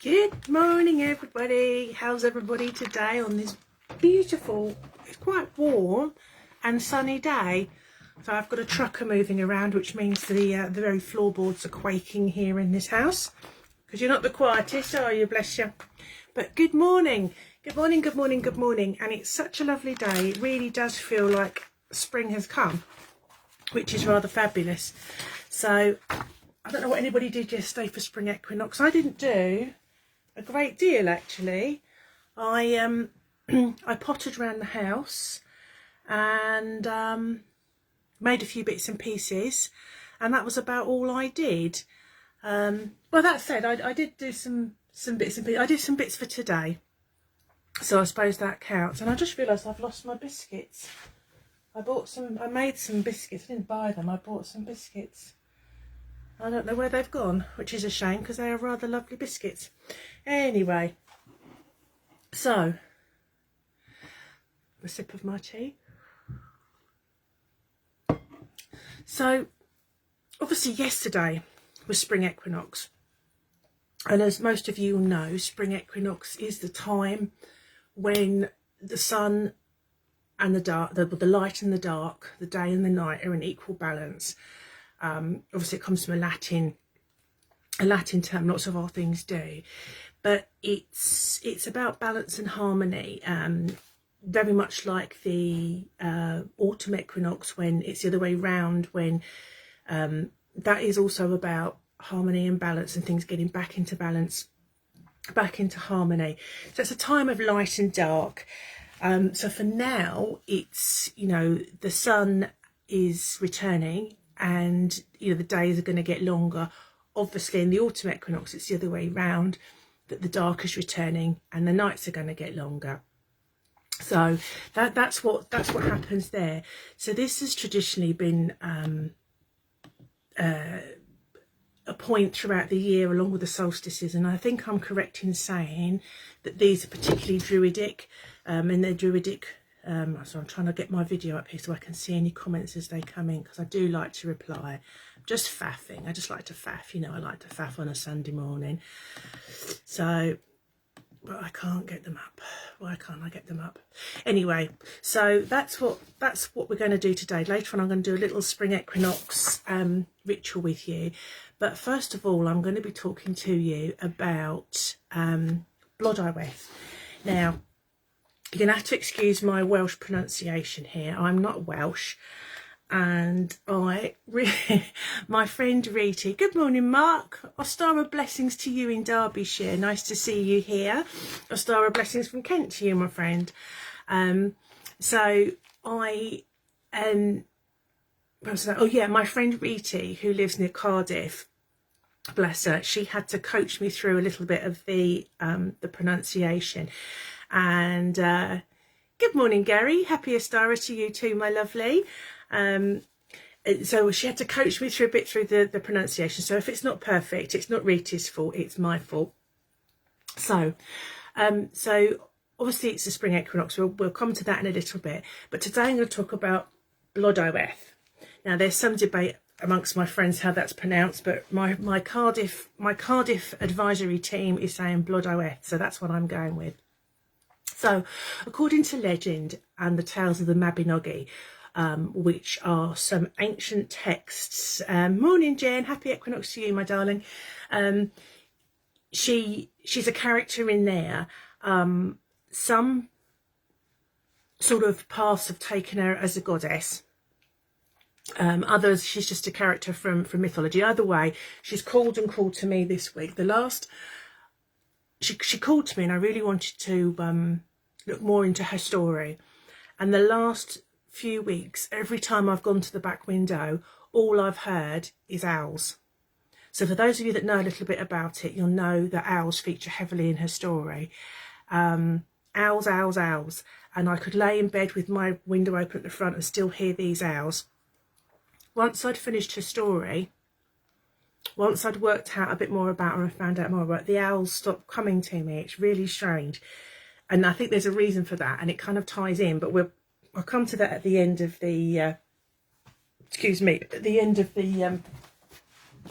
Good morning, everybody. How's everybody today on this beautiful, it's quite warm and sunny day? So I've got a trucker moving around, which means the very floorboards are quaking here in this house, because you're not the quietest, are you? Bless you. But good morning. Good morning, good morning, good morning. And it's such a lovely day. It really does feel like spring has come, which is rather fabulous. So I don't know what anybody did yesterday for spring equinox. I didn't do a great deal, actually. I I pottered around the house and made a few bits and pieces, and that was about all I did. Well, that said, I did do some bits and pieces. I did some bits for today, so I suppose that counts. And I just realised I've lost my biscuits. I made some biscuits. I didn't buy them. I bought some biscuits. I don't know where they've gone, which is a shame because they are rather lovely biscuits. Anyway, so a sip of my tea. So obviously yesterday was spring equinox, and as most of you know, spring equinox is the time when the sun and the dark, the light and the dark, the day and the night are in equal balance. Obviously it comes from a Latin term, lots of our things do, but it's about balance and harmony, very much like the autumn equinox, when it's the other way round, when that is also about harmony and balance and things getting back into balance, back into harmony. So it's a time of light and dark. So for now, it's, you know, the sun is returning, and you know the days are going to get longer. Obviously in the autumn equinox it's the other way round, that the dark is returning and the nights are going to get longer. So that's what happens there. So this has traditionally been a point throughout the year along with the solstices, and I think I'm correct in saying that these are particularly druidic, and they're druidic. So I'm trying to get my video up here so I can see any comments as they come in, because I do like to reply. I'm just faffing. I just like to faff. You know, I like to faff on a Sunday morning. So, but I can't get them up. Why can't I get them up? Anyway, so that's what we're going to do today. Later on, I'm going to do a little spring equinox ritual with you. But first of all, I'm going to be talking to you about Blodeuwedd. Now, you're going to have to excuse my Welsh pronunciation here. I'm not Welsh, and my friend Riti, good morning Mark, Ostara blessings to you in Derbyshire, nice to see you here. Ostara blessings from Kent to you, my friend. So I oh yeah, my friend Riti, who lives near Cardiff, bless her, she had to coach me through a little bit of the pronunciation. And good morning, Gary. Happy Ostara to you too, my lovely. So she had to coach me through a bit through the pronunciation. So if it's not perfect, it's not Rita's fault, it's my fault. So obviously it's the spring equinox. We'll come to that in a little bit. But today I'm going to talk about Blodeuwedd. Now there's some debate amongst my friends how that's pronounced, but my Cardiff advisory team is saying Blodeuwedd, so that's what I'm going with. So, according to legend and the tales of the Mabinogion, which are some ancient texts. Morning, Jen. Happy equinox to you, my darling. She's a character in there. Some sort of paths have taken her as a goddess. Others, she's just a character from mythology. Either way, she's called to me this week. She called to me, and I really wanted to look more into her story. And the last few weeks, every time I've gone to the back window, all I've heard is owls. So for those of you that know a little bit about it, you'll know that owls feature heavily in her story. Owls, owls, owls. And I could lay in bed with my window open at the front and still hear these owls. Once I'd finished her story, once I'd worked out a bit more about her and found out more about it, the owls stopped coming to me. It's really strange. And I think there's a reason for that, and it kind of ties in, but I'll come to that at the end of the,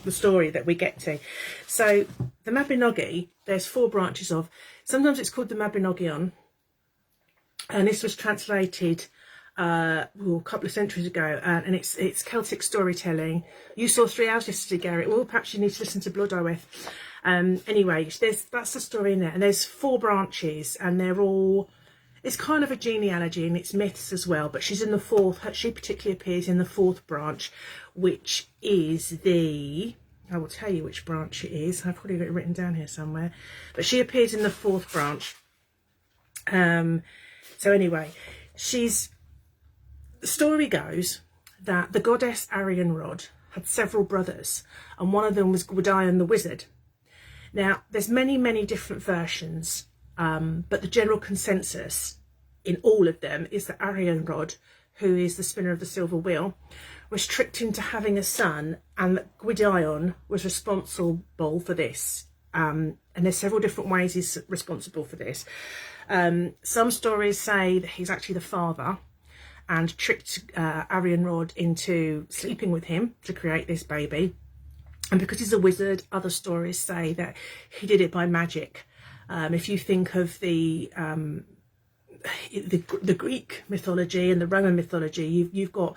the story that we get to. So the Mabinogi, there's 4 branches of. Sometimes it's called the Mabinogion, and this was translated a couple of centuries ago, and it's Celtic storytelling. You saw 3 hours yesterday, Garrett. Well, perhaps you need to listen to Blodeuwedd. Anyway, that's the story in there, and there's 4 branches, and they're all. It's kind of a genealogy and it's myths as well, but she's in the 4th. She particularly appears in the 4th branch, which is I will tell you which branch it is. I've probably got it written down here somewhere, but she appears in the 4th branch. So anyway, the story goes that the goddess Arianrhod had several brothers, and one of them was Gwydion the wizard. Now, there's many different versions. But the general consensus in all of them is that Arianrhod, who is the spinner of the silver wheel, was tricked into having a son, and that Gwydion was responsible for this. And there's several different ways he's responsible for this. Some stories say that he's actually the father and tricked Arianrhod into sleeping with him to create this baby. And because he's a wizard, other stories say that he did it by magic. If you think of the Greek mythology and the Roman mythology, you've got,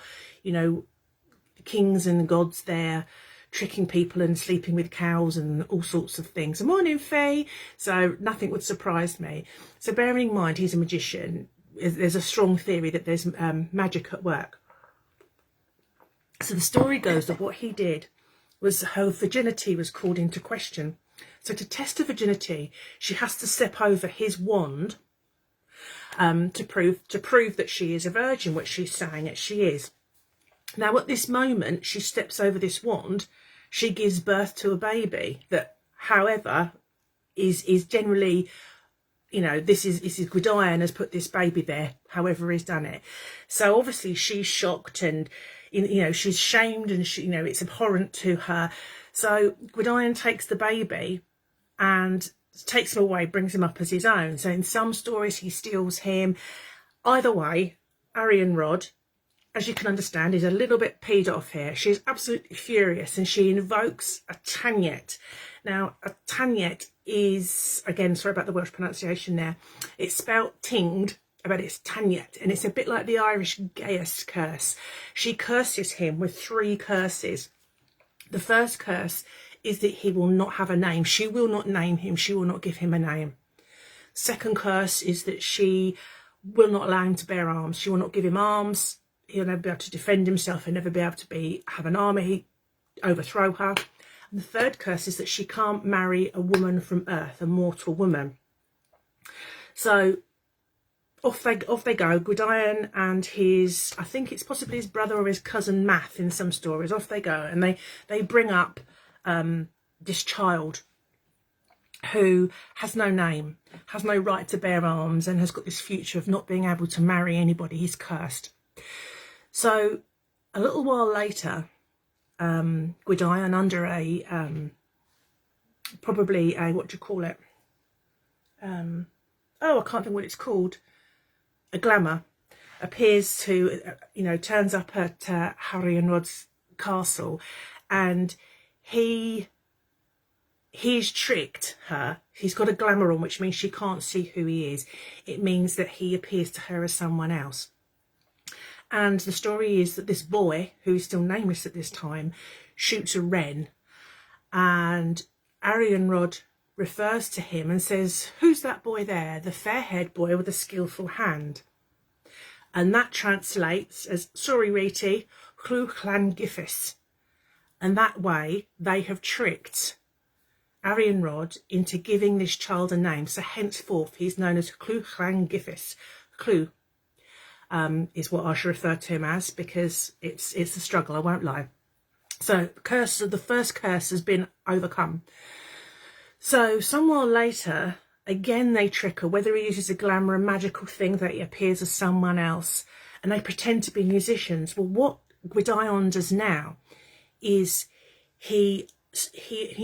kings and gods there tricking people and sleeping with cows and all sorts of things. Good morning, Faye. So nothing would surprise me. So bearing in mind he's a magician, there's a strong theory that there's magic at work. So the story goes that what he did was her virginity was called into question. So to test her virginity, she has to step over his wand to prove that she is a virgin, which she's saying that she is. Now, at this moment, she steps over this wand. She gives birth to a baby that, however, is generally, this is Gwydion has put this baby there. However, he's done it. So obviously, she's shocked and she's shamed and it's abhorrent to her. So Gwydion takes the baby and takes him away, brings him up as his own. So in some stories he steals him. Either way, Arianrhod, as you can understand, is a little bit peed off here. She's absolutely furious and she invokes a Tanyet. Now, a Tanyet is, again, sorry about the Welsh pronunciation there, it's spelt tinged, but it's Tanyet, and it's a bit like the Irish Gaius curse. She curses him with 3 curses. The first curse is that he will not have a name. She will not name him. She will not give him a name. Second curse is that she will not allow him to bear arms. She will not give him arms. He'll never be able to defend himself. He'll never be able to have an army, overthrow her. And the third curse is that she can't marry a woman from Earth, a mortal woman. So off they go. Gwydion and I think it's possibly his brother or his cousin Math in some stories. Off they go, and they bring up this child who has no name, has no right to bear arms, and has got this future of not being able to marry anybody. He's cursed. So a little while later, Gwydion, under probably a, what do you call it? I can't think what it's called. A glamour, appears to, turns up at Arianrhod's castle, and he's tricked her. He's got a glamour on, which means she can't see who he is. It means that he appears to her as someone else. And the story is that this boy, who is still nameless at this time, shoots a wren, and Arianrhod refers to him and says, "Who's that boy there? The fair-haired boy with a skillful hand." And that translates as, "Sorry, Riti, Clw Clan Giffis." And that way they have tricked Arianrhod into giving this child a name. So henceforth he's known as Clw Clan Giffis. Clw is what I should refer to him as, because it's a struggle, I won't lie. So the first curse has been overcome. So some while later, again they trick her, whether he uses a glamour, a magical thing that he appears as someone else, and they pretend to be musicians. Well, what Gwydion does now is he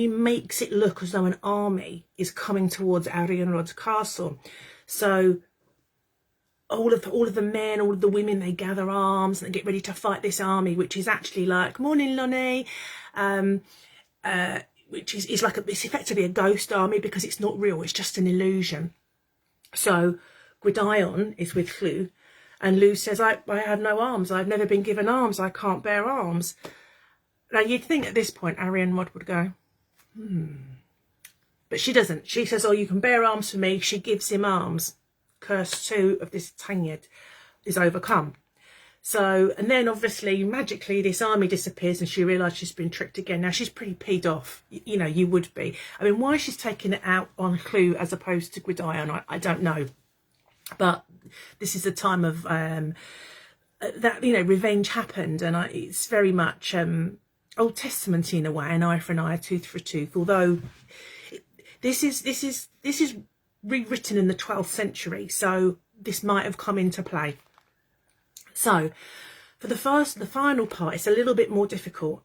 makes it look as though an army is coming towards Arianrhod's castle. So all of the men, all of the women, they gather arms and they get ready to fight this army, which is actually like, "Morning, Lonnie." which is like it's effectively a ghost army because it's not real, it's just an illusion. So Gwydion is with Llw, and Llw says, I have no arms, I've never been given arms, I can't bear arms. Now you'd think at this point Arianrhod would go, But she doesn't. She says, oh, you can bear arms for me. She gives him arms. Curse 2 of this Tanyard is overcome. So, and then obviously magically this army disappears and she realises she's been tricked again. Now she's pretty peed off, you know, you would be. I mean, why she's taking it out on Llw as opposed to Gwydion, I don't know. But this is a time of that, you know, revenge happened, and it's very much Old Testament in a way, an eye for an eye, a tooth for a tooth. Although this is rewritten in the 12th century, so this might have come into play. So for the final part, it's a little bit more difficult.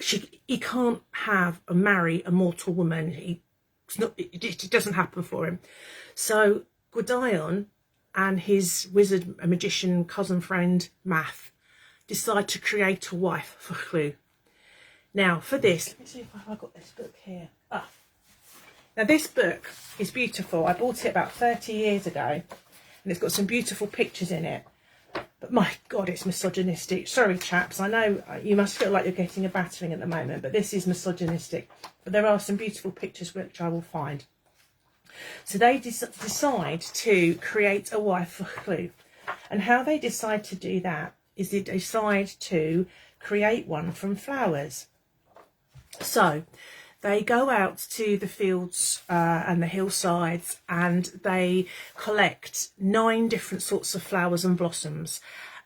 He can't have or marry a mortal woman. It doesn't happen for him. So Gwydion and his wizard and magician cousin friend Math decide to create a wife for Llw. Now for this, let me see if I've got this book here. Now this book is beautiful. I bought it about 30 years ago and it's got some beautiful pictures in it. But my God, it's misogynistic. Sorry, chaps. I know you must feel like you're getting a battering at the moment, but this is misogynistic. But there are some beautiful pictures which I will find. So they decide to create a wife for Llw. And how they decide to do that is they decide to create one from flowers. So they go out to the fields and the hillsides and they collect 9 different sorts of flowers and blossoms.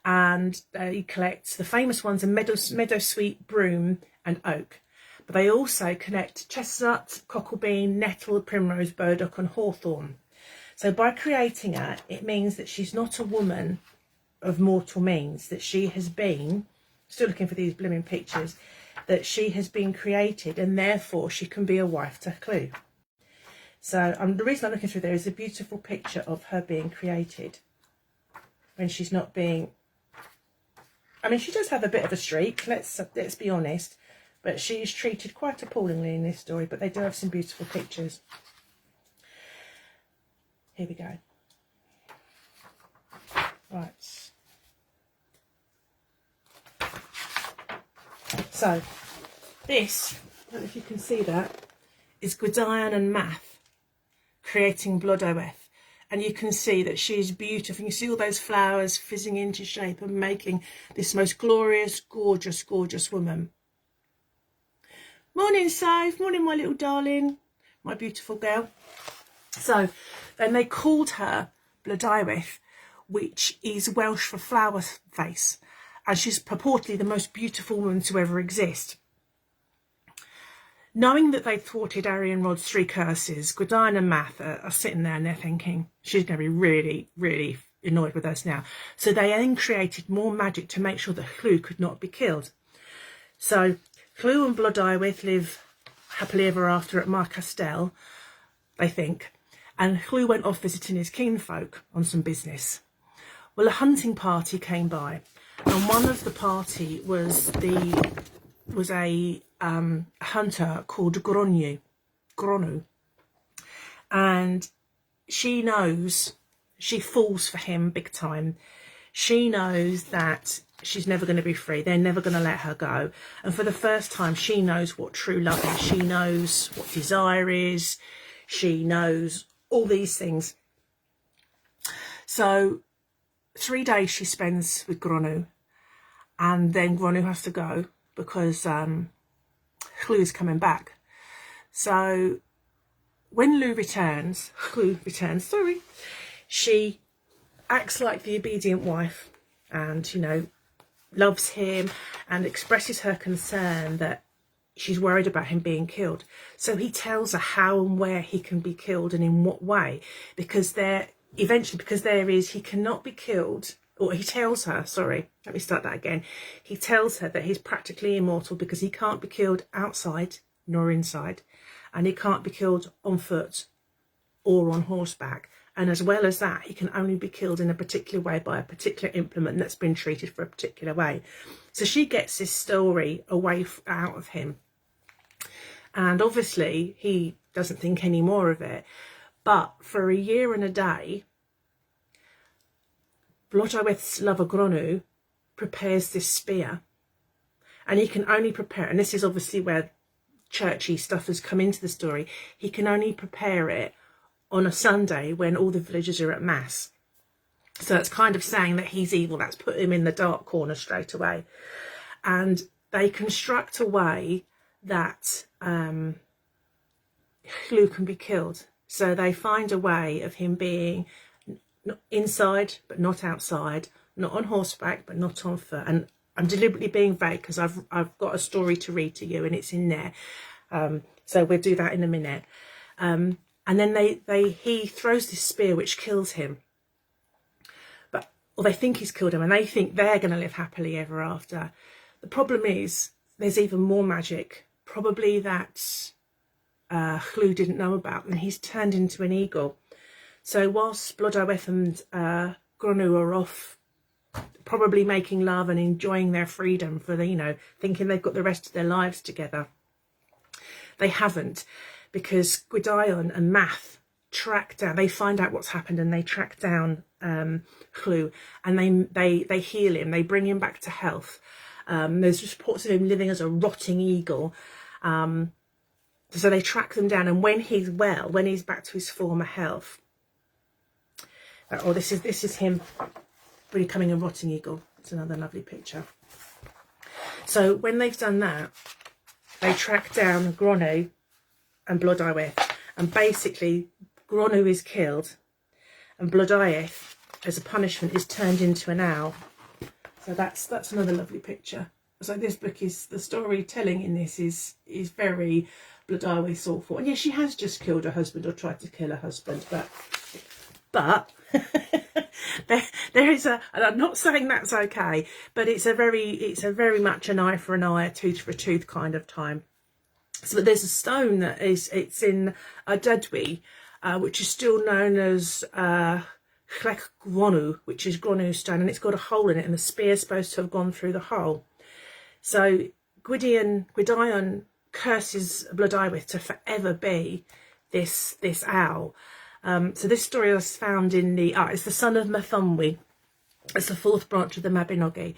And they collect the famous ones are meadowsweet, broom and oak. But they also connect chestnut, cocklebean, nettle, primrose, burdock and hawthorn. So by creating her, it means that she's not a woman of mortal means, that she has been, still looking for these blooming pictures, that she has been created and therefore she can be a wife to Llw. So the reason I'm looking through there is a beautiful picture of her being created when she's not being, I mean, she does have a bit of a streak, let's be honest, but she's treated quite appallingly in this story, but they do have some beautiful pictures. Here we go. Right. So this, I don't know if you can see that, is Gwydion and Math creating Blodeuwedd. And you can see that she's beautiful. You can see all those flowers fizzing into shape and making this most glorious, gorgeous, gorgeous woman. Morning, Soph. Morning, my little darling. My beautiful girl. So then they called her Blodeuwedd, which is Welsh for flower face. And she's purportedly the most beautiful woman to ever exist. Knowing that they thwarted Arianrhod's 3 curses, Gwydion and Math are sitting there and they're thinking, she's going to be really, really annoyed with us now. So they then created more magic to make sure that Llw could not be killed. So Llw and Blodeuwedd live happily ever after at Mar Castell, they think. And Llw went off visiting his kinfolk on some business. Well, a hunting party came by. And one of the party was a hunter called Gronw, and she knows, she falls for him big time. She knows that she's never going to be free. They're never going to let her go. And for the first time, she knows what true love is. She knows what desire is. She knows all these things. So 3 days she spends with Gronw, and then Gronw has to go because Llw is coming back. So when Llw returns, she acts like the obedient wife and, you know, loves him and expresses her concern that she's worried about him being killed. So he tells her how and where he can be killed and in what way, because he cannot be killed, or he tells her, let me start that again. He tells her that he's practically immortal because he can't be killed outside nor inside, and he can't be killed on foot or on horseback. And as well as that, he can only be killed in a particular way by a particular implement that's been treated for a particular way. So she gets this story out of him. And obviously he doesn't think any more of it. But for a year and a day, Blodeuwedd's lover Gronu prepares this spear, and he can only prepare, and this is obviously where churchy stuff has come into the story, he can only prepare it on a Sunday when all the villagers are at mass. So it's kind of saying that he's evil. That's put him in the dark corner straight away. And they construct a way that Hlw can be killed. So they find a way of him being inside but not outside, not on horseback but not on foot. And I'm deliberately being vague because I've got a story to read to you and it's in there. So we'll do that in a minute. And then he throws this spear which kills him. Or they think he's killed him and they think they're going to live happily ever after. The problem is there's even more magic, probably that Hlw didn't know about, and he's turned into an eagle. So whilst Blodeuwedd and Gronu are off probably making love and enjoying their freedom for the, thinking they've got the rest of their lives together, they haven't, because Gwydion and Math track down, they find out what's happened and they track down Hlw, and they heal him, they bring him back to health. There's reports of him living as a rotting eagle. So they track them down, and when he's well, when he's back to his former health, this is him becoming a rotting eagle. It's another lovely picture. So when they've done that, they track down Gronu and Blodeuwedd, and basically Gronu is killed, and Blodeuwedd, as a punishment, is turned into an owl. So that's another lovely picture. So this book is, the storytelling in this is very Blodeuwedd thoughtful. And yes, she has just killed her husband, or tried to kill her husband, but there is and I'm not saying that's okay, but it's a very much an eye for an eye, a tooth for a tooth kind of time. So there's a stone that it's in Dudwy, which is still known as Chlec Gronu, which is Gronu stone, and it's got a hole in it, and the spear's supposed to have gone through the hole. So Gwydion curses Blodeuwedd to forever be this owl. So this story was found in it's the son of Mathonwy. It's the fourth branch of the Mabinogion.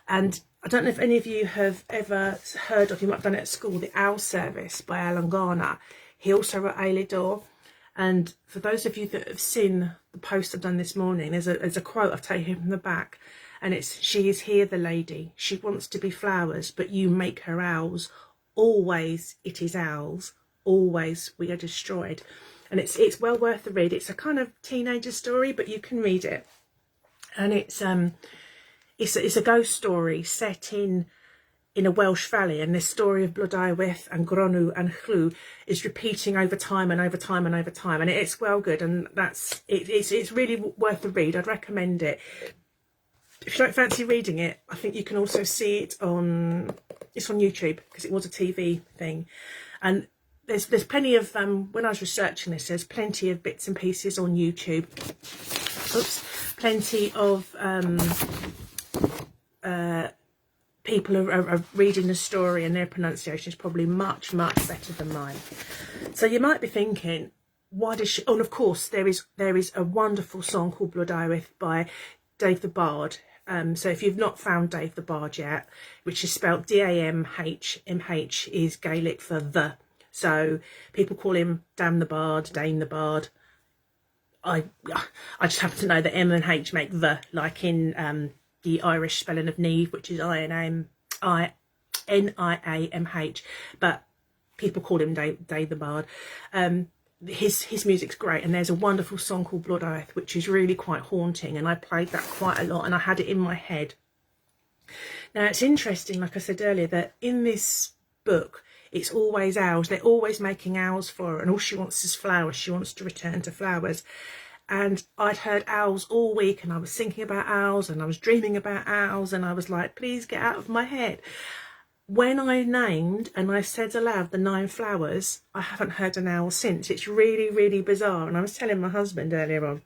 And I don't know if any of you have ever heard of, you might have done it at school, the Owl Service by Alan Garner. He also wrote Eilidor. And for those of you that have seen the post I've done this morning, there's a quote I've taken from the back, and it's, "She is here, the lady. She wants to be flowers, but you make her owls. Always it is owls. Always we are destroyed." And it's well worth the read. It's a kind of teenager story, but you can read it. And it's a ghost story set in a Welsh valley, and this story of Blodeuwedd and Gronu and Hlw is repeating over time and over time and over time, and it's well good, and it's really worth the read. I'd recommend it. If you don't fancy reading it, I think you can also see it on YouTube, because it was a TV thing, and there's plenty of when I was researching this, there's plenty of bits and pieces on YouTube. Plenty of people are reading the story, and their pronunciation is probably much better than mine. So you might be thinking, why does she? Oh, and of course there is a wonderful song called Blodeuwedd by Dave the Bard. So if you've not found Dave the Bard yet, which is spelled D-A-M-H-M-H, is Gaelic for the. So people call him Dan the Bard, Dane the Bard. I just happen to know that M and H make the, like in the Irish spelling of Niamh, which is I-N-I-A-M-H, but people call him Dave the Bard. His music's great, and there's a wonderful song called Blodeuwedd, which is really quite haunting, and I played that quite a lot, and I had it in my head. Now it's interesting, like I said earlier, that in this book it's always owls. They're always making owls for her, and all she wants is flowers. She wants to return to flowers. And I'd heard owls all week, and I was thinking about owls, and I was dreaming about owls, and I was like, please get out of my head. When I named and I said aloud the 9 flowers, I haven't heard an owl since. It's really bizarre. And I was telling my husband earlier on,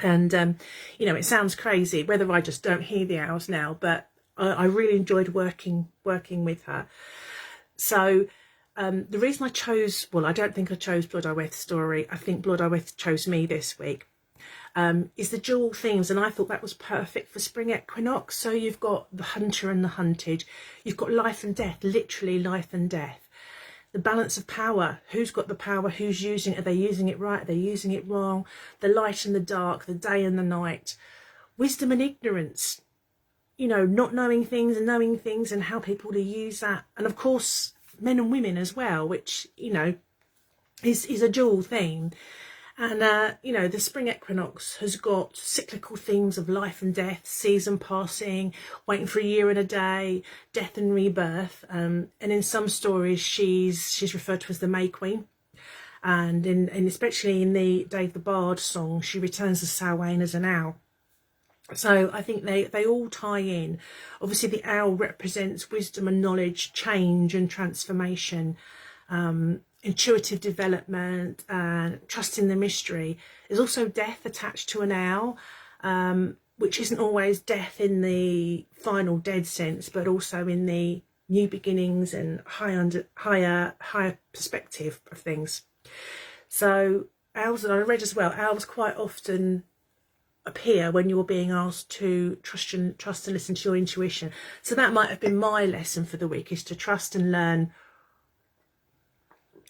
and it sounds crazy whether I just don't hear the owls now, but I really enjoyed working with her. So the reason I chose, well, I don't think I chose Blodeuwedd's story. I think Blodeuwedd chose me this week. Is the dual themes, and I thought that was perfect for spring equinox. So you've got the hunter and the hunted. You've got life and death, literally life and death. The balance of power. Who's got the power? Who's using it? Are they using it right? Are they using it wrong? The light and the dark, the day and the night. Wisdom and ignorance. You know, not knowing things and knowing things, and how people to use that. And of course, men and women as well, which, you know, is a dual theme. And, you know, the spring equinox has got cyclical themes of life and death, season passing, waiting for a year and a day, death and rebirth. And in some stories, she's referred to as the May Queen. And especially in the Dave the Bard song, she returns as Samhain as an owl. So I think they all tie in. Obviously, the owl represents wisdom and knowledge, change and transformation, intuitive development, and trusting the mystery. There's also death attached to an owl, which isn't always death in the final dead sense, but also in the new beginnings and higher perspective of things. So owls, and I read as well, owls quite often appear when you're being asked to trust and listen to your intuition. So that might have been my lesson for the week, is to trust and learn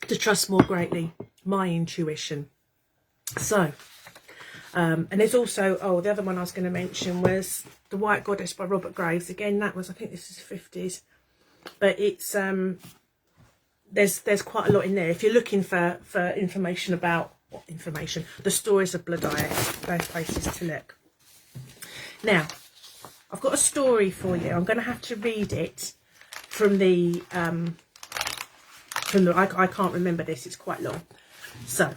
to trust more greatly my intuition. So and there's also, the other one I was going to mention was The White Goddess by Robert Graves. Again, that was, I think this is 50s, but it's there's quite a lot in there if you're looking for information about the stories of Blodeuwedd. Those places to look. Now, I've got a story for you. I'm going to have to read it from the I can't remember this, it's quite long. So,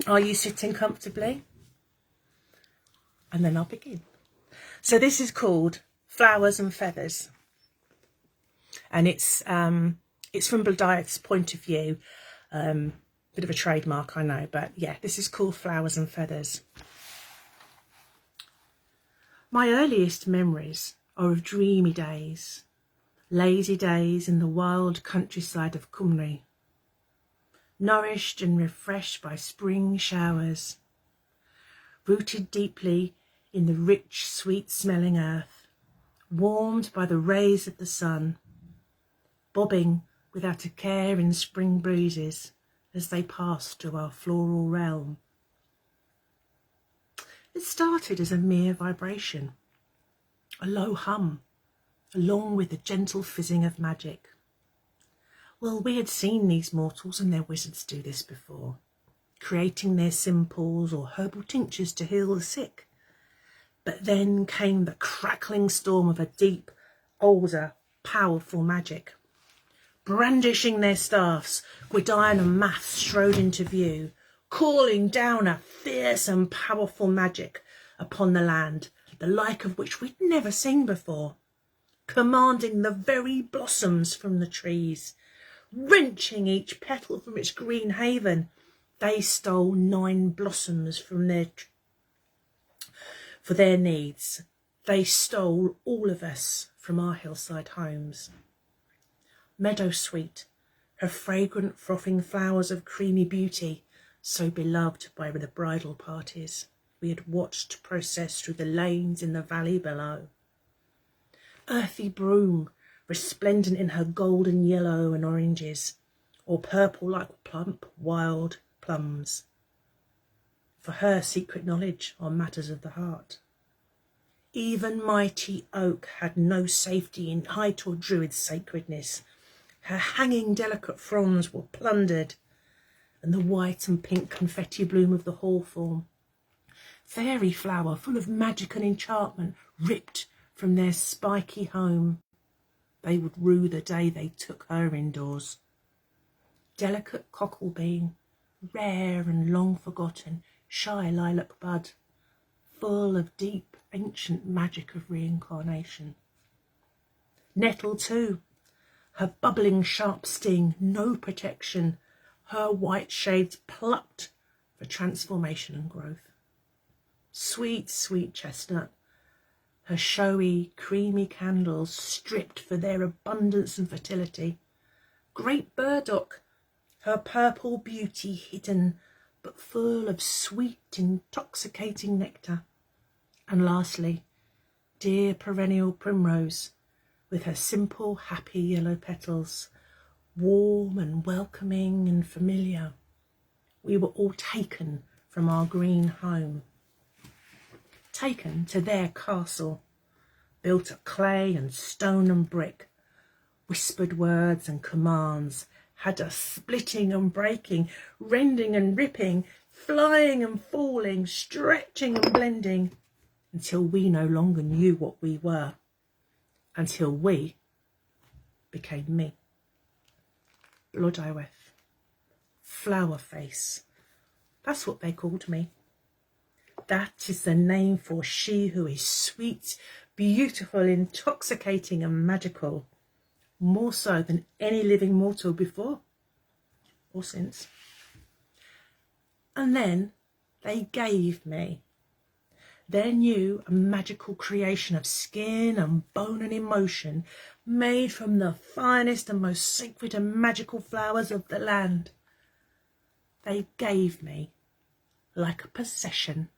are you sitting comfortably? And then I'll begin. So this is called Flowers and Feathers, and it's from Blodeuwedd's point of view. Bit of a trademark, I know, but yeah, this is called Flowers and Feathers. My earliest memories are of dreamy days, lazy days in the wild countryside of Cymru, nourished and refreshed by spring showers, rooted deeply in the rich, sweet-smelling earth, warmed by the rays of the sun, bobbing without a care in spring breezes as they passed to our floral realm. It started as a mere vibration, a low hum, along with the gentle fizzing of magic. Well, we had seen these mortals and their wizards do this before, creating their simples or herbal tinctures to heal the sick. But then came the crackling storm of a deep, older, powerful magic. Brandishing their staffs, Gwydion and Math strode into view, calling down a fierce and powerful magic upon the land, the like of which we'd never seen before, commanding the very blossoms from the trees, wrenching each petal from its green haven. They stole 9 blossoms from for their needs. They stole all of us from our hillside homes. Meadow sweet, her fragrant frothing flowers of creamy beauty, so beloved by the bridal parties we had watched process through the lanes in the valley below. Earthy broom, resplendent in her golden yellow and oranges, or purple like plump wild plums. For her secret knowledge on matters of the heart. Even mighty oak had no safety in height or druid sacredness. Her hanging delicate fronds were plundered, and the white and pink confetti bloom of the hawthorn, fairy flower full of magic and enchantment, ripped from their spiky home. They would rue the day they took her indoors. Delicate cocklebean, rare and long forgotten, shy lilac bud, full of deep ancient magic of reincarnation. Nettle too, her bubbling sharp sting, no protection, her white shades plucked for transformation and growth. Sweet, sweet chestnut, her showy, creamy candles stripped for their abundance and fertility, great burdock, her purple beauty hidden, but full of sweet, intoxicating nectar. And lastly, dear perennial primrose, with her simple, happy yellow petals, warm and welcoming and familiar. We were all taken from our green home, taken to their castle, built of clay and stone and brick, whispered words and commands, had us splitting and breaking, rending and ripping, flying and falling, stretching and blending, until we no longer knew what we were, until we became me. Blodeuwedd, flower face, that's what they called me. That is the name for she who is sweet, beautiful, intoxicating and magical, more so than any living mortal before or since. And then they gave me their new and magical creation of skin and bone and emotion, made from the finest and most sacred and magical flowers of the land. They gave me, like a possession,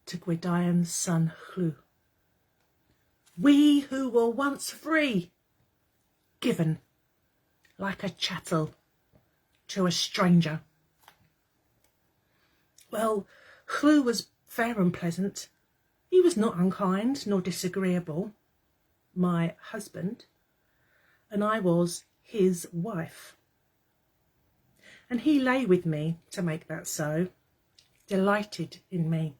to Gwydian's son Llw. We who were once free, given like a chattel to a stranger. Well, Llw was fair and pleasant. He was not unkind nor disagreeable, my husband, and I was his wife. And he lay with me to make that so, delighted in me.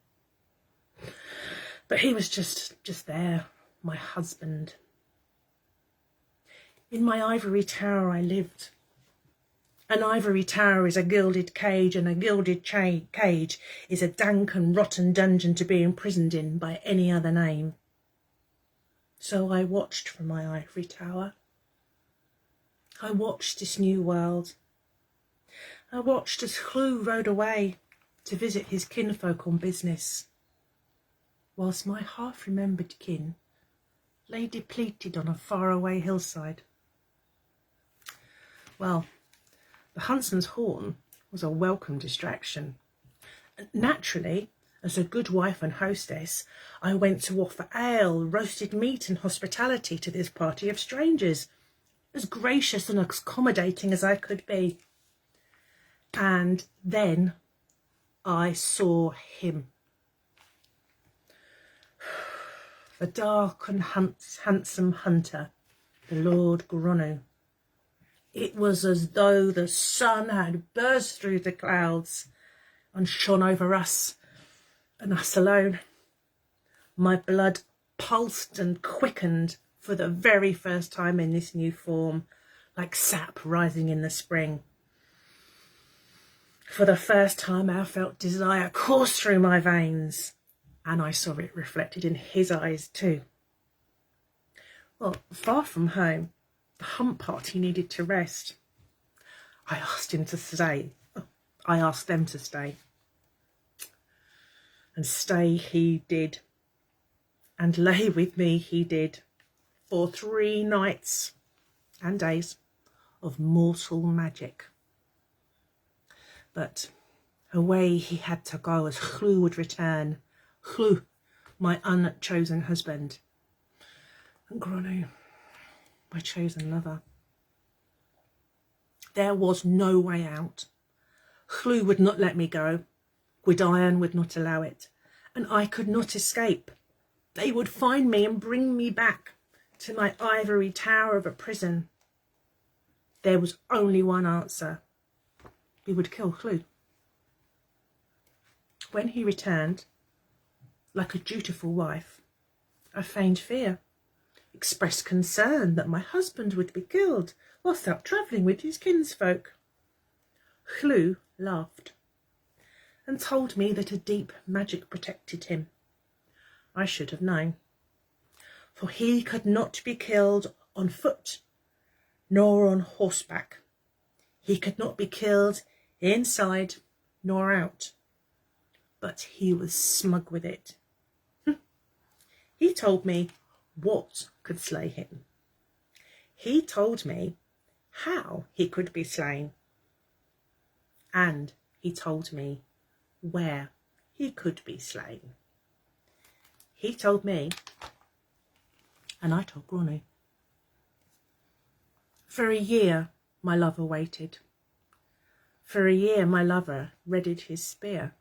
But he was just there, my husband. In my ivory tower I lived. An ivory tower is a gilded cage, and a gilded cage is a dank and rotten dungeon to be imprisoned in by any other name. So I watched from my ivory tower. I watched this new world. I watched as Llw rode away to visit his kinfolk on business, whilst my half-remembered kin lay depleted on a faraway hillside. Well, the huntsman's horn was a welcome distraction. Naturally, as a good wife and hostess, I went to offer ale, roasted meat and hospitality to this party of strangers, as gracious and accommodating as I could be. And then I saw him. The dark and handsome hunter, the Lord Gronw. It was as though the sun had burst through the clouds and shone over us, and us alone. My blood pulsed and quickened for the very first time in this new form, like sap rising in the spring. For the first time I felt desire course through my veins, and I saw it reflected in his eyes too. Well, far from home, the hunt party needed to rest. I asked him to stay. I asked them to stay. And stay he did. And lay with me he did. For 3 nights and days of mortal magic. But away he had to go as Llw would return. Llw, my unchosen husband. And Gronw, my chosen lover. There was no way out. Llw would not let me go. Gwydian would not allow it. And I could not escape. They would find me and bring me back to my ivory tower of a prison. There was only one answer. We would kill Llw. When he returned, like a dutiful wife, I feigned fear, expressed concern that my husband would be killed whilst out travelling with his kinsfolk. Llw laughed and told me that a deep magic protected him. I should have known, for he could not be killed on foot nor on horseback. He could not be killed inside nor out, but he was smug with it. He told me what could slay him. He told me how he could be slain. And he told me where he could be slain. He told me, and I told Granny. For a year my lover waited. For a year my lover readied his spear.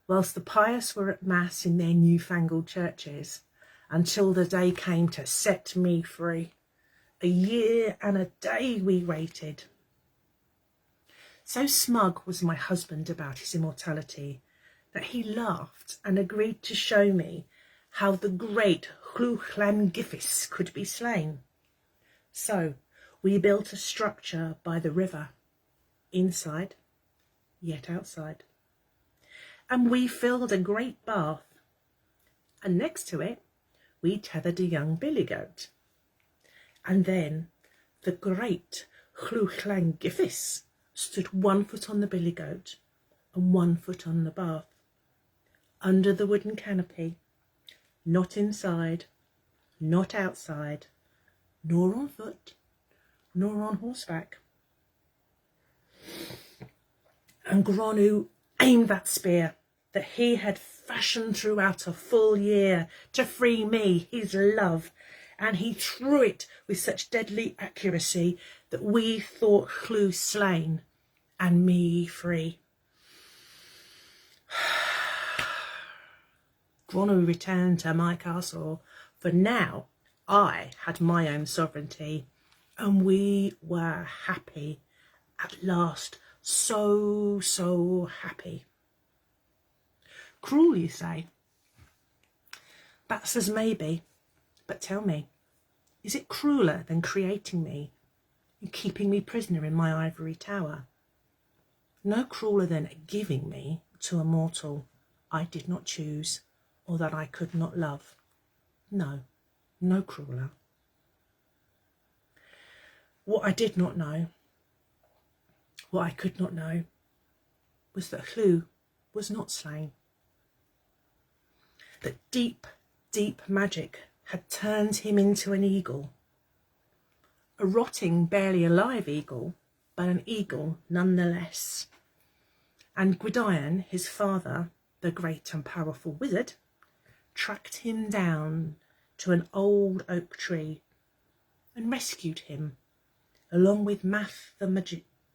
Whilst the pious were at mass in their newfangled churches, until the day came to set me free. A year and a day we waited. So smug was my husband about his immortality that he laughed and agreed to show me how the great Llwch could be slain. So we built a structure by the river, inside, yet outside. And we filled a great bath, and next to it we tethered a young billy goat. And then the great Llwch stood 1 foot on the billy goat and 1 foot on the bath, under the wooden canopy, not inside, not outside, nor on foot, nor on horseback. And Gronw aimed that spear that he had fashioned throughout a full year to free me, his love, and he threw it with such deadly accuracy that we thought Llw slain and me free. Gronw returned to my castle, for now I had my own sovereignty, and we were happy at last, so happy. Cruel, you say? That's as maybe, but tell me, is it crueler than creating me and keeping me prisoner in my ivory tower? No crueler than giving me to a mortal I did not choose or that I could not love. No, no crueler. What I did not know, what I could not know, was that Llw was not slain. That deep magic had turned him into an eagle. A rotting, barely alive eagle, but an eagle nonetheless. And Gwydion, his father, the great and powerful wizard, tracked him down to an old oak tree and rescued him, along with Math the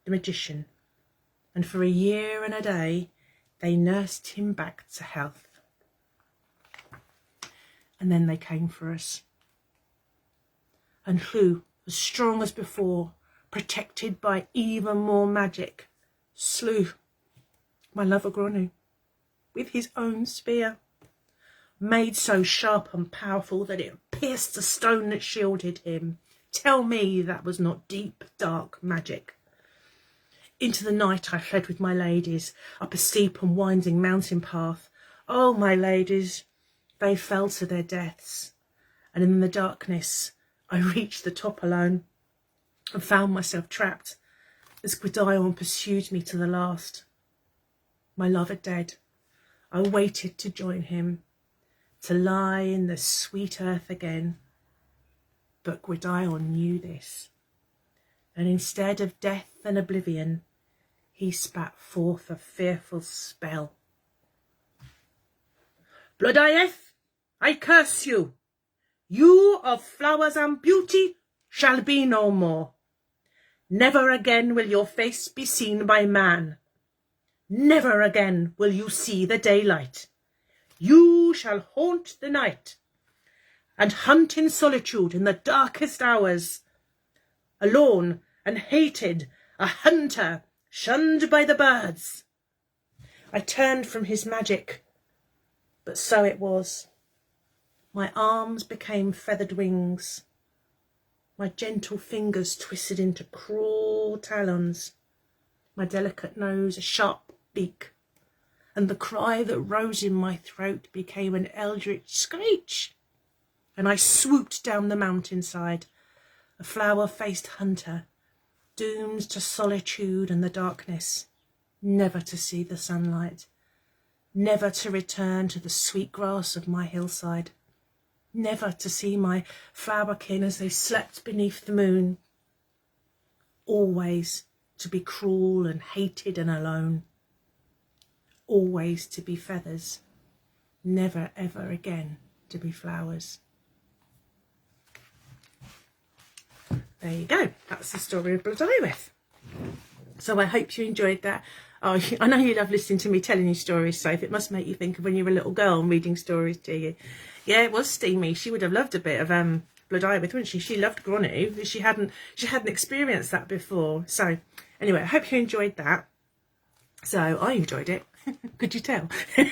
magician, and for a year and a day they nursed him back to health. And then they came for us. And Llw, as strong as before, protected by even more magic, slew my lover Gronw with his own spear, made so sharp and powerful that it pierced the stone that shielded him. Tell me that was not deep, dark magic. Into the night I fled with my ladies, up a steep and winding mountain path. Oh, my ladies, they fell to their deaths, and in the darkness I reached the top alone and found myself trapped as Gwydion pursued me to the last. My lover dead, I waited to join him, to lie in the sweet earth again. But Gwydion knew this, and instead of death and oblivion, he spat forth a fearful spell. Blodeuwedd, I curse you! You of flowers and beauty shall be no more. Never again will your face be seen by man. Never again will you see the daylight. You shall haunt the night and hunt in solitude in the darkest hours. Alone and hated, a hunter shunned by the birds. I turned from his magic, but so it was. My arms became feathered wings. My gentle fingers twisted into cruel talons. My delicate nose a sharp beak. And the cry that rose in my throat became an eldritch screech. And I swooped down the mountainside, a flower-faced hunter, doomed to solitude and the darkness, never to see the sunlight, never to return to the sweet grass of my hillside, never to see my flower kin as they slept beneath the moon. always to be cruel and hated and alone, always to be feathers, never ever again to be flowers. There you go, that's the story of Blodeuwedd. So I hope you enjoyed that. Oh, I know you love listening to me telling you stories, Soph. It must make you think of when you were a little girl and reading stories to you. Yeah, it was steamy. She would have loved a bit of Blodeuwedd, wouldn't she? She loved Gronu. She hadn't experienced that before. So anyway, I hope you enjoyed that. So I enjoyed it. Could you tell? I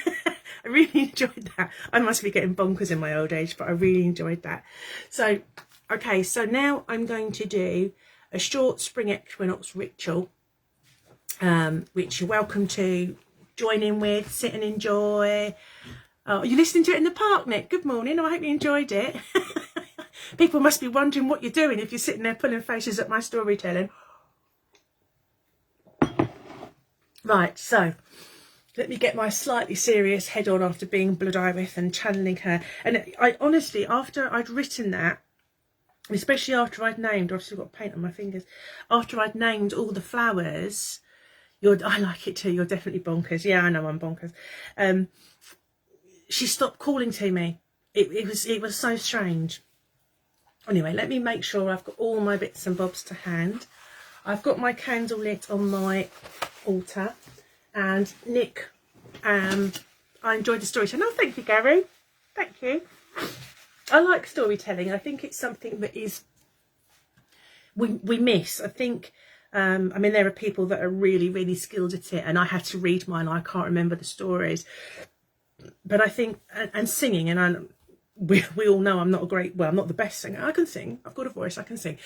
really enjoyed that. I must be getting bonkers in my old age, but I really enjoyed that. So okay, so now I'm going to do a short spring equinox ritual, which you're welcome to join in with, sit and enjoy. Oh, you're listening to it in the park, Nick. Good morning. I hope you enjoyed it. People must be wondering what you're doing if you're sitting there pulling faces at my storytelling. Right, so let me get my slightly serious head on after being Blodeuwedd and channeling her. And I honestly, after I'd written that, especially after I'd named, I've still got paint on my fingers, after I'd named all the flowers, I like it too, you're definitely bonkers. Yeah, I know I'm bonkers. She stopped calling to me. It was so strange. Anyway, let me make sure I've got all my bits and bobs to hand. I've got my candle lit on my altar. And Nick, I enjoyed the storytelling. Oh, thank you, Gary. Thank you. I like storytelling. I think it's something that is we miss. I think I mean, there are people that are really, really skilled at it, and I had to read mine. I can't remember the stories, but I think and singing, and we all know I'm not I'm not the best singer. I can sing. I've got a voice. I can sing.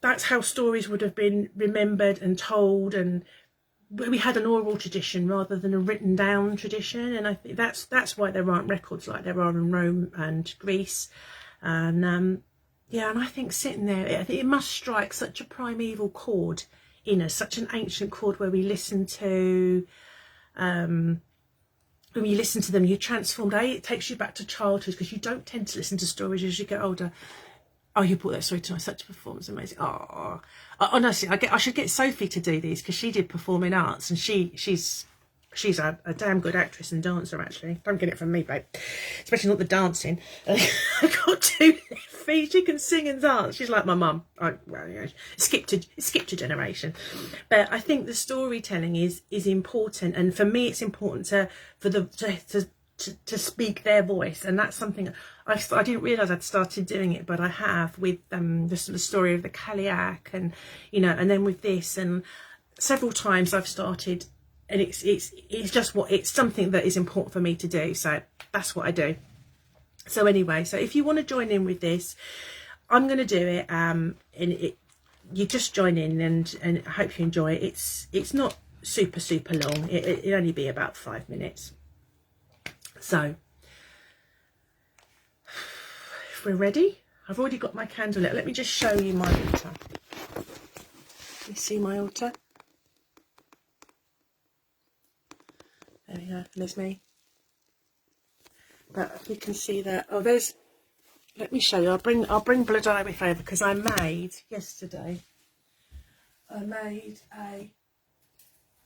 That's how stories would have been remembered and told, and we had an oral tradition rather than a written down tradition, and I think that's why there aren't records like there are in Rome and Greece, and yeah, and I think sitting there, it must strike such a primeval chord in us, such an ancient chord where we listen to, when you listen to them, you're transformed. It takes you back to childhood, because you don't tend to listen to stories as you get older. Oh, you brought that story tonight. Such a performance, amazing. Oh, honestly, I should get Sophie to do these, because she did performing arts, and she's a damn good actress and dancer. Actually, don't get it from me, babe. Especially not the dancing. I've got 2 feet. She can sing and dance. She's like my mum. Well, you know, skipped a generation. But I think the storytelling is important, and for me, it's important to speak their voice, and that's something I didn't realise I'd started doing it, but I have with the story of the Kaliak, and you know, and then with this, and several times I've started, and it's just it's something that is important for me to do, so that's what I do. So anyway, so if you want to join in with this, I'm going to do it, and you just join in, and I hope you enjoy it. It's not super long. It'll only be about 5 minutes. So, if we're ready, I've already got my candle lit. Let me just show you my altar. You see my altar? There we go, there's me. But you can see that, oh, there's, let me show you, I'll bring Blodeuwedd over, because I made, yesterday, I made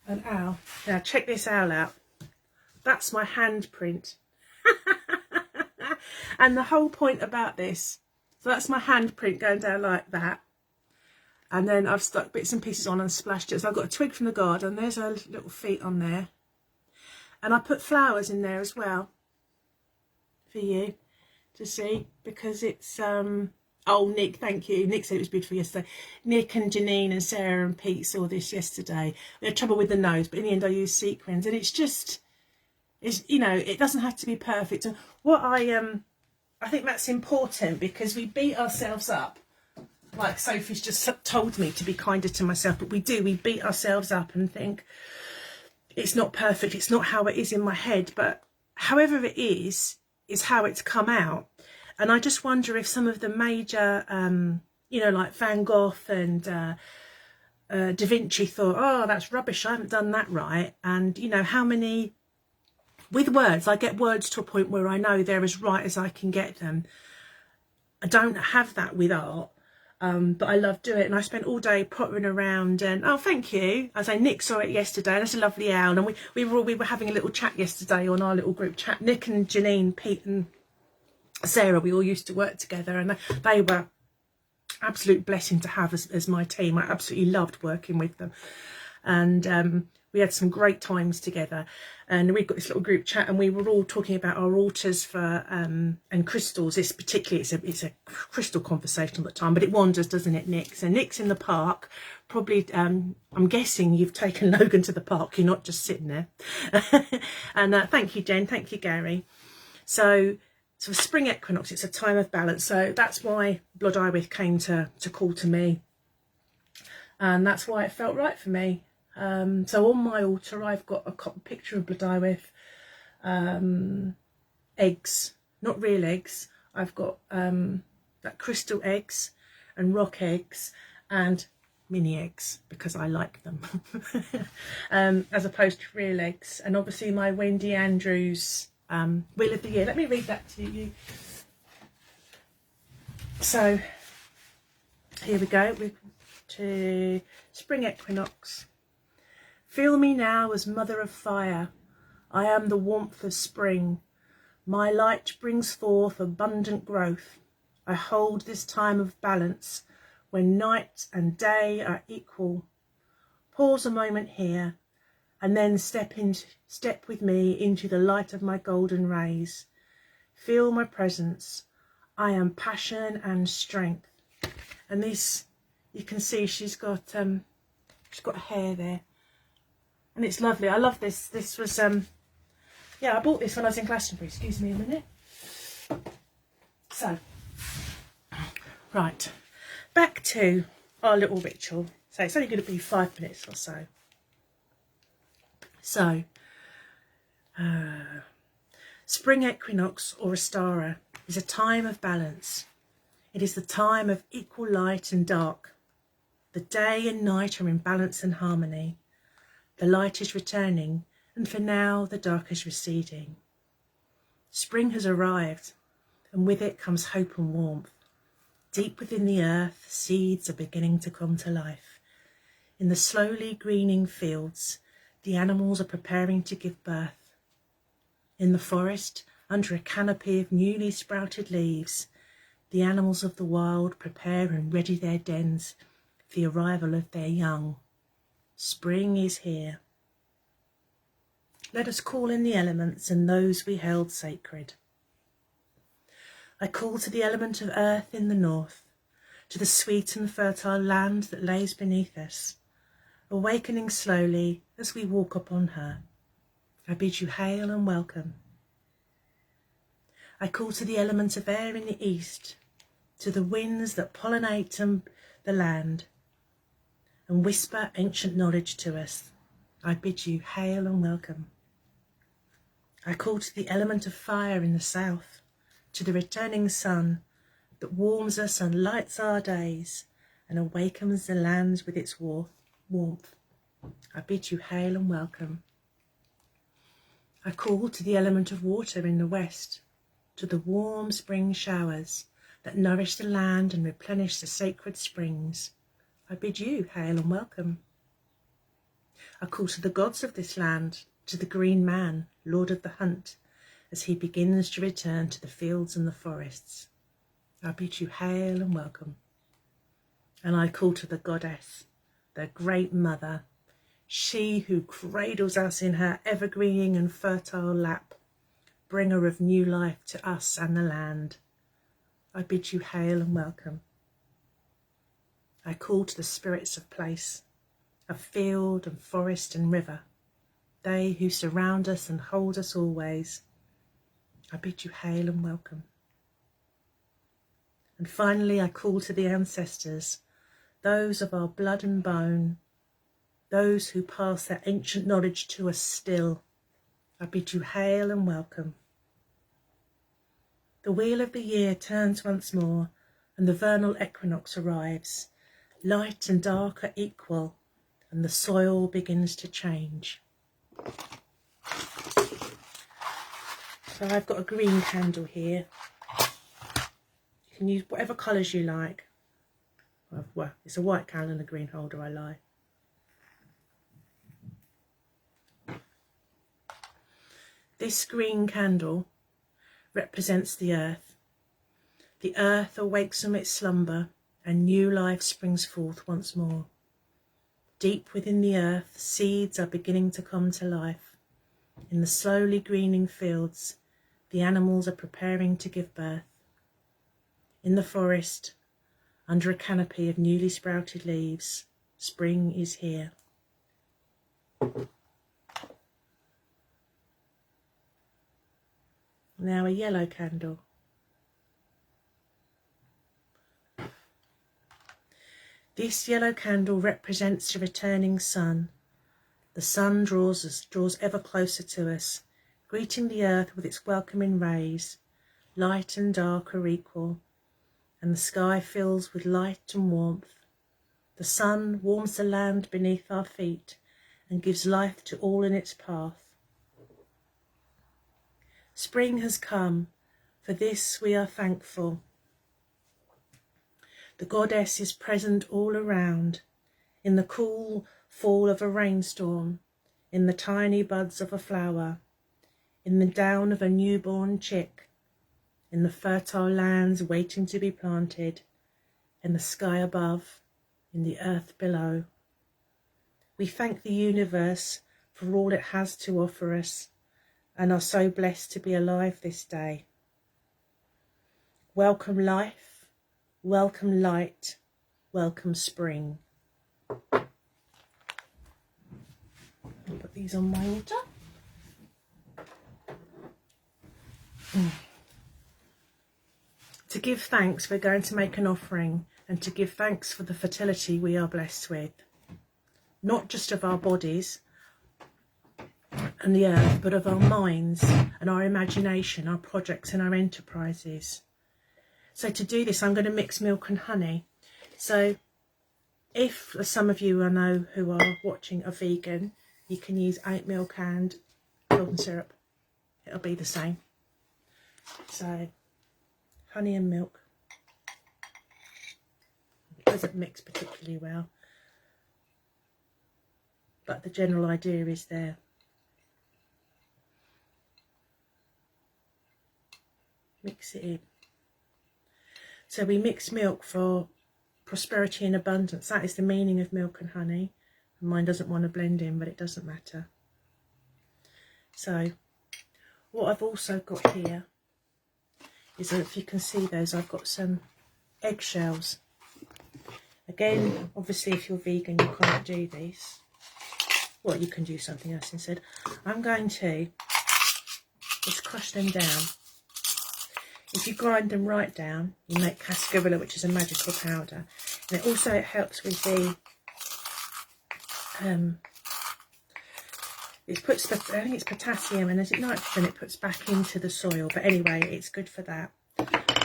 an owl. Now, check this owl out. That's my handprint. And the whole point about this, so that's my handprint going down like that. And then I've stuck bits and pieces on and splashed it. So I've got a twig from the garden. There's her little feet on there. And I put flowers in there as well for you to see, because it's, oh, Nick, thank you. Nick said it was beautiful yesterday. Nick and Janine and Sarah and Pete saw this yesterday. We had trouble with the nose, but in the end I used sequins, and it's just, you know, it doesn't have to be perfect. And what I think that's important, because we beat ourselves up, like Sophie's just told me to be kinder to myself, but we beat ourselves up and think it's not perfect, it's not how it is in my head, but however it is how it's come out. And I just wonder if some of the major you know, like Van Gogh and Da Vinci thought, oh, that's rubbish, I haven't done that right. And you know, how many, with words, I get words to a point where I know they're as right as I can get them. I don't have that with art. But I love doing it, and I spent all day pottering around. And oh, thank you. As I Nick saw it yesterday. That's a lovely owl, and we were having a little chat yesterday on our little group chat. Nick and Janine, Pete and Sarah, we all used to work together, and they were absolute blessing to have as my team. I absolutely loved working with them, and we had some great times together. And we've got this little group chat, and we were all talking about our altars for and crystals. This particularly, it's a crystal conversation at the time, but it wanders, doesn't it, Nick? So Nick's in the park, probably. I'm guessing you've taken Logan to the park. You're not just sitting there. And thank you, Jen. Thank you, Gary. So spring equinox, it's a time of balance. So that's why Blodeuwedd came to call to me, and that's why it felt right for me. So on my altar, I've got a picture of Blodeuwedd, eggs, not real eggs. I've got like crystal eggs and rock eggs and mini eggs because I like them, as opposed to real eggs. And obviously my Wendy Andrews Wheel of the Year. Let me read that to you. So here we go, to spring equinox. Feel me now as mother of fire. I am the warmth of spring. My light brings forth abundant growth. I hold this time of balance when night and day are equal. Pause a moment here and then step with me into the light of my golden rays. Feel my presence. I am passion and strength. And this, you can see she's got hair there. And it's lovely. I love this. This was, yeah, I bought this when I was in Glastonbury. Excuse me a minute. So, right, back to our little ritual. So it's only going to be 5 minutes or so. So, spring equinox, or Ostara, is a time of balance. It is the time of equal light and dark. The day and night are in balance and harmony. The light is returning, and for now the dark is receding. Spring has arrived, and with it comes hope and warmth. Deep within the earth, seeds are beginning to come to life. In the slowly greening fields, the animals are preparing to give birth. In the forest, under a canopy of newly sprouted leaves, the animals of the wild prepare and ready their dens for the arrival of their young. Spring is here. Let us call in the elements and those we held sacred. I call to the element of earth in the north, to the sweet and fertile land that lays beneath us, awakening slowly as we walk upon her. I bid you hail and welcome. I call to the element of air in the east, to the winds that pollinate the land and whisper ancient knowledge to us. I bid you hail and welcome. I call to the element of fire in the south, to the returning sun that warms us and lights our days and awakens the lands with its warmth. I bid you hail and welcome. I call to the element of water in the west, to the warm spring showers that nourish the land and replenish the sacred springs. I bid you hail and welcome. I call to the gods of this land, to the green man, lord of the hunt, as he begins to return to the fields and the forests. I bid you hail and welcome. And I call to the goddess, the great mother, she who cradles us in her evergreening and fertile lap, bringer of new life to us and the land. I bid you hail and welcome. I call to the spirits of place, of field and forest and river, they who surround us and hold us always. I bid you hail and welcome. And finally I call to the ancestors, those of our blood and bone, those who pass their ancient knowledge to us still. I bid you hail and welcome. The wheel of the year turns once more, and the vernal equinox arrives. Light and dark are equal, and the soil begins to change. So I've got a green candle here. You can use whatever colours you like. Well, it's a white candle and a green holder, I lie. This green candle represents the earth. The earth awakes from its slumber and new life springs forth once more. Deep within the earth, seeds are beginning to come to life. In the slowly greening fields, the animals are preparing to give birth. In the forest, under a canopy of newly sprouted leaves, spring is here. Now a yellow candle. This yellow candle represents the returning sun. The sun draws ever closer to us, greeting the earth with its welcoming rays. Light and dark are equal, and the sky fills with light and warmth. The sun warms the land beneath our feet and gives life to all in its path. Spring has come, for this we are thankful. The goddess is present all around, in the cool fall of a rainstorm, in the tiny buds of a flower, in the down of a newborn chick, in the fertile lands waiting to be planted, in the sky above, in the earth below. We thank the universe for all it has to offer us and are so blessed to be alive this day. Welcome life, welcome light, welcome spring. I'll put these on my altar. To give thanks, we're going to make an offering, and to give thanks for the fertility we are blessed with, not just of our bodies and the earth, but of our minds and our imagination, our projects and our enterprises. So to do this, I'm going to mix milk and honey. So if, as some of you I know who are watching, are vegan, you can use oat milk and golden syrup. It'll be the same. So honey and milk. It doesn't mix particularly well, but the general idea is there. Mix it in. So we mix milk for prosperity and abundance. That is the meaning of milk and honey. And mine doesn't want to blend in, but it doesn't matter. So what I've also got here is, if you can see those, I've got some eggshells. Again, obviously if you're vegan you can't do this. Well, you can do something else instead. I'm going to just crush them down. If you grind them right down, you make cascarilla, which is a magical powder. And it also helps with the, I think it's potassium, and as it nitrogen, it puts back into the soil. But anyway, it's good for that.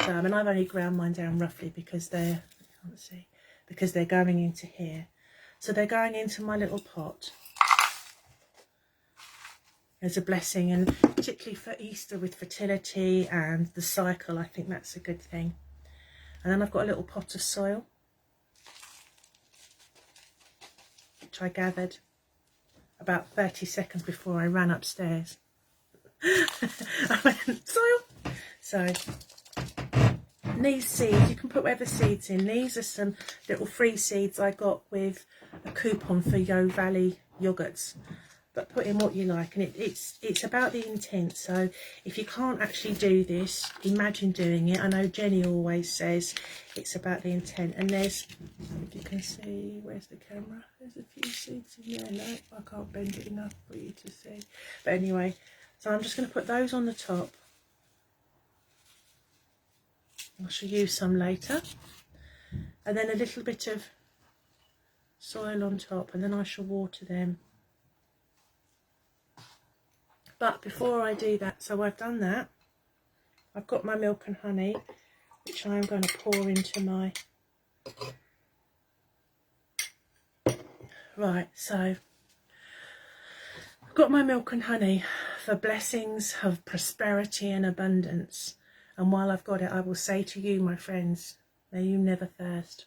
So, and I've only ground mine down roughly because they're, I can't see, because they're going into here. So they're going into my little pot as a blessing, and particularly for Easter with fertility and the cycle, I think that's a good thing. And then I've got a little pot of soil, which I gathered about 30 seconds before I ran upstairs. I went, soil! So, these seeds, you can put whatever seeds in. These are some little free seeds I got with a coupon for Yo Valley yogurts. But put in what you like, and it's about the intent. So if you can't actually do this, imagine doing it. I know Jenny always says it's about the intent. And there's, if you can see, where's the camera? There's a few seeds in there. No, I can't bend it enough for you to see. But anyway, so I'm just going to put those on the top. I shall use some later. And then a little bit of soil on top, and then I shall water them. But before I do that, so I've done that. I've got my milk and honey, which I'm going to pour into my... Right, so I've got my milk and honey for blessings of prosperity and abundance. And while I've got it, I will say to you, my friends, may you never thirst.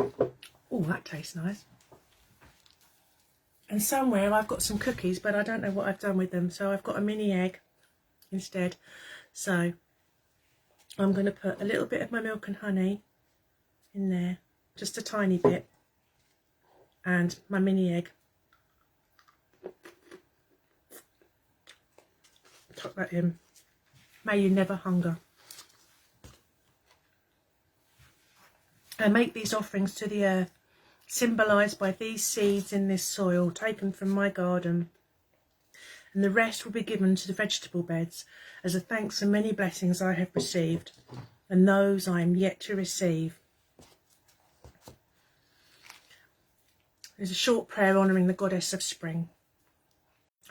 Oh, that tastes nice. And somewhere I've got some cookies, but I don't know what I've done with them. So I've got a mini egg instead. So I'm going to put a little bit of my milk and honey in there, just a tiny bit, and my mini egg. Tuck that in. May you never hunger. I make these offerings to the earth, symbolised by these seeds in this soil taken from my garden, and the rest will be given to the vegetable beds as a thanks for many blessings I have received and those I am yet to receive. There's a short prayer honouring the goddess of spring.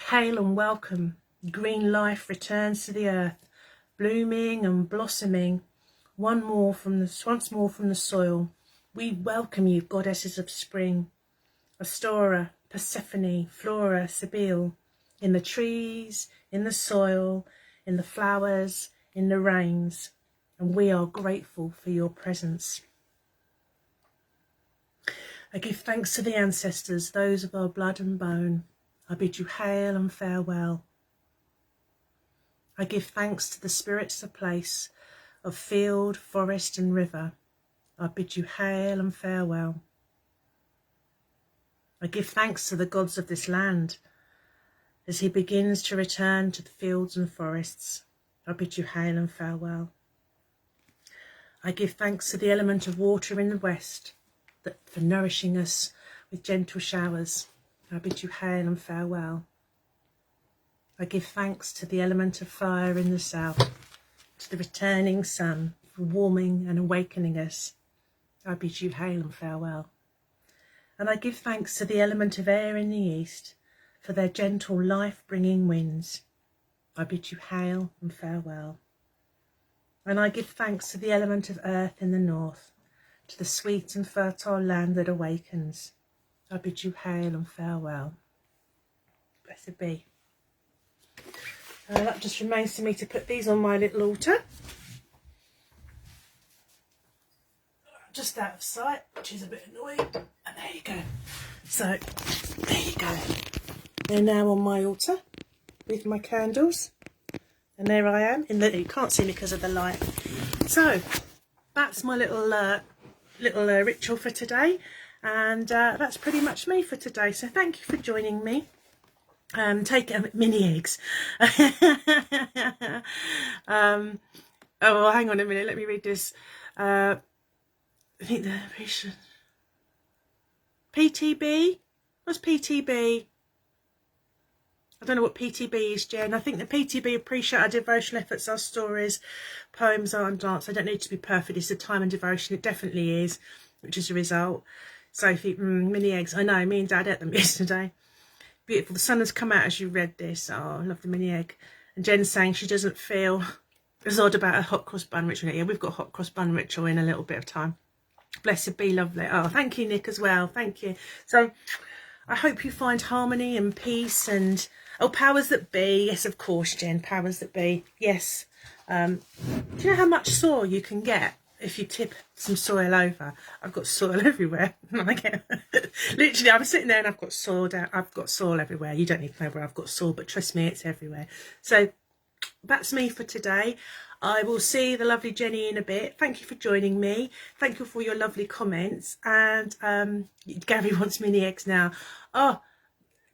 Hail and welcome, green life returns to the earth, blooming and blossoming once more from the soil. We welcome you, goddesses of spring, Ostara, Persephone, Flora, Sibyl, in the trees, in the soil, in the flowers, in the rains, and we are grateful for your presence. I give thanks to the ancestors, those of our blood and bone. I bid you hail and farewell. I give thanks to the spirits of place, of field, forest and river. I bid you hail and farewell. I give thanks to the gods of this land, as he begins to return to the fields and forests. I bid you hail and farewell. I give thanks to the element of water in the west, for nourishing us with gentle showers. I bid you hail and farewell. I give thanks to the element of fire in the south, to the returning sun, for warming and awakening us. I bid you hail and farewell. And I give thanks to the element of air in the east, for their gentle life-bringing winds. I bid you hail and farewell. And I give thanks to the element of earth in the north, to the sweet and fertile land that awakens. I bid you hail and farewell. Blessed be. That just remains for me to put these on my little altar. Just out of sight, which is a bit annoying. And there you go. So, there you go. They're now on my altar with my candles. And there I am. You can't see me because of the light. So, that's my little ritual for today. And that's pretty much me for today. So, thank you for joining me. Take mini eggs. Oh, well, hang on a minute. Let me read this. I think the PTB? What's PTB? I don't know what PTB is, Jen. I think the PTB appreciate our devotional efforts, our stories, poems, art and dance. They don't need to be perfect. It's a time and devotion. It definitely is, which is a result. Sophie, mini eggs. I know, me and Dad ate them yesterday. Beautiful. The sun has come out as you read this. Oh, I love the mini egg. And Jen's saying she doesn't feel as odd about a hot cross bun ritual. Yeah, we've got hot cross bun ritual in a little bit of time. Blessed be, lovely. Oh, thank you, Nick, as well. Thank you. So I hope you find harmony and peace and, oh, powers that be. Yes, of course, Jen, powers that be. Yes. Do you know how much soil you can get if you tip some soil over? I've got soil everywhere. Literally, I'm sitting there and I've got soil down. I've got soil everywhere. You don't need to know where I've got soil, but trust me, it's everywhere. So that's me for today. I will see the lovely Jenny in a bit. Thank you for joining me. Thank you for your lovely comments. And Gary wants mini eggs now. Oh,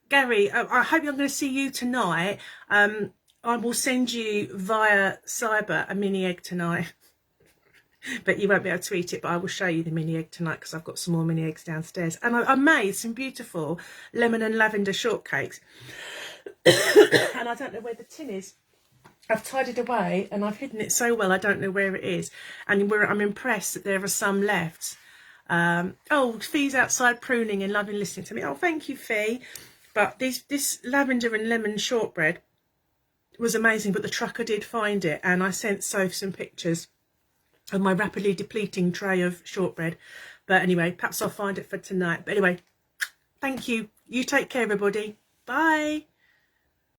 Gary, I hope I'm going to see you tonight. I will send you via Cyber a mini egg tonight. But you won't be able to eat it, but I will show you the mini egg tonight because I've got some more mini eggs downstairs. And I made some beautiful lemon and lavender shortcakes. And I don't know where the tin is. I've tied it away and I've hidden it so well I don't know where it is. And I'm impressed that there are some left. Oh, Fee's outside pruning and loving listening to me. Oh, thank you, Fee. But this lavender and lemon shortbread was amazing, but the trucker did find it. And I sent Soph some pictures of my rapidly depleting tray of shortbread. But anyway, perhaps I'll find it for tonight. But anyway, thank you. You take care, everybody. Bye.